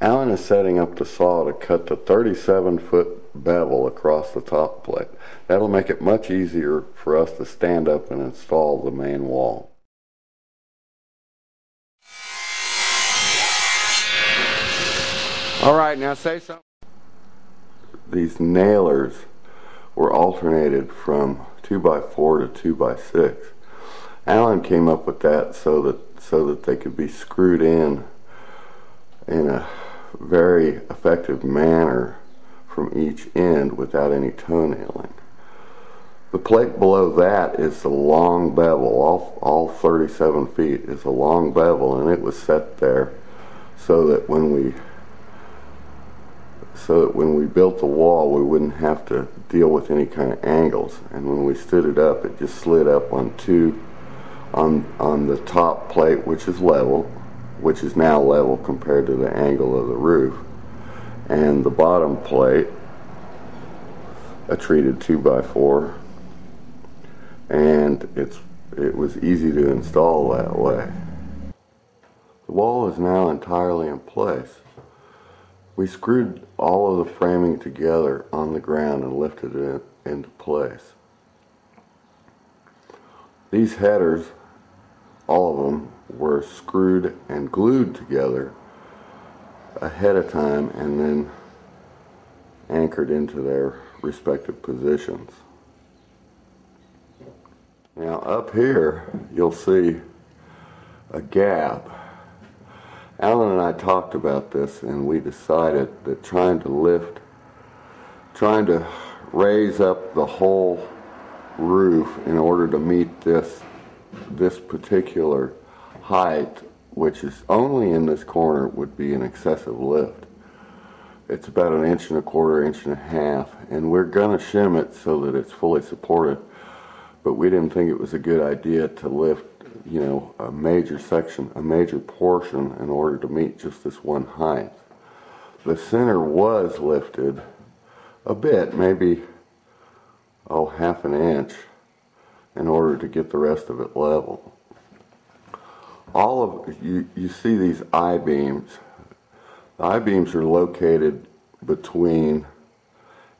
Alan is setting up the saw to cut the 37-foot bevel across the top plate. That'll make it much easier for us to stand up and install the main wall. All right, now say something. These nailers were alternated from 2x4 to 2x6. Alan came up with that so that they could be screwed in a very effective manner from each end without any toenailing. The plate below that is the long bevel. All 37 feet is a long bevel, and it was set there so that when we built the wall, we wouldn't have to deal with any kind of angles. And when we stood it up, it just slid up on the top plate, which is level, which is now level compared to the angle of the roof, and the bottom plate, a treated 2x4, and it was easy to install that way. The wall is now entirely in place. We screwed all of the framing together on the ground and lifted it into place. These headers, all of them, were screwed and glued together ahead of time and then anchored into their respective positions. Now up here you'll see a gap. Alan and I talked about this, and we decided that trying to raise up the whole roof in order to meet this particular height, which is only in this corner, would be an excessive lift. It's about 1 1/4 inches, 1.5 inches, and we're going to shim it so that it's fully supported, but we didn't think it was a good idea to lift, you know, a major section, a major portion, in order to meet just this one height. The center was lifted a bit, maybe 1/2 inch, in order to get the rest of it level. All of you see these I-beams. The I-beams are located between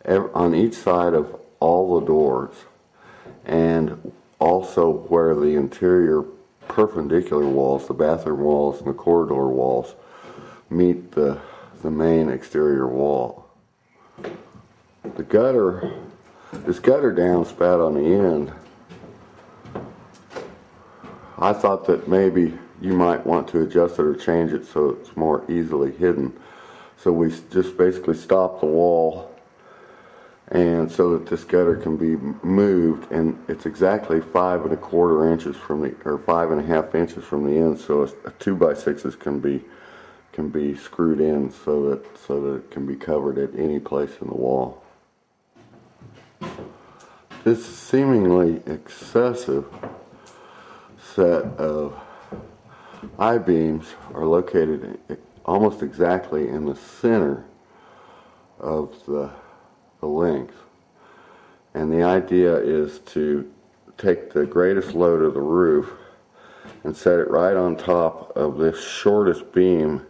on each side of all the doors, and also where the interior perpendicular walls, the bathroom walls and the corridor walls, meet the main exterior wall. The gutter, this gutter downspout on the end, I thought that maybe you might want to adjust it or change it so it's more easily hidden. So we just basically stopped the wall, and so that this gutter can be moved, and it's exactly 5 1/4 inches from the, or 5.5 inches from the end. So a 2x6 can be screwed in so that it can be covered at any place in the wall. This seemingly excessive set of I-beams are located almost exactly in the center of the length, and the idea is to take the greatest load of the roof and set it right on top of this shortest beam,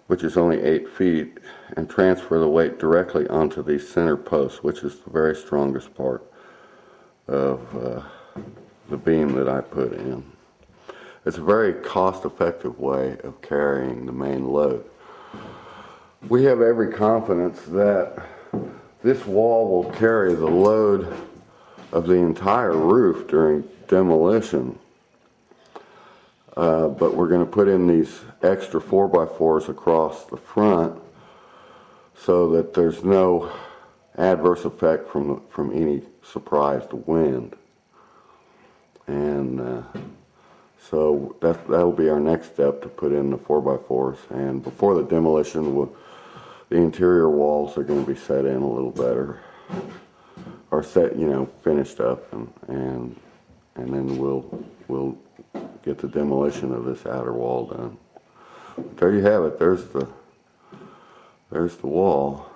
which is only 8 feet, and transfer the weight directly onto these center posts, which is the very strongest part of the beam that I put in. It's a very cost-effective way of carrying the main load. We have every confidence that this wall will carry the load of the entire roof during demolition, but we're going to put in these extra 4x4s across the front so that there's no adverse effect from any surprised wind. And so that'll be our next step, to put in the 4x4s. And before the demolition, the interior walls are going to be set in a little better, or set, you know, finished up, and then we'll get the demolition of this outer wall done. But there you have it. There's the wall.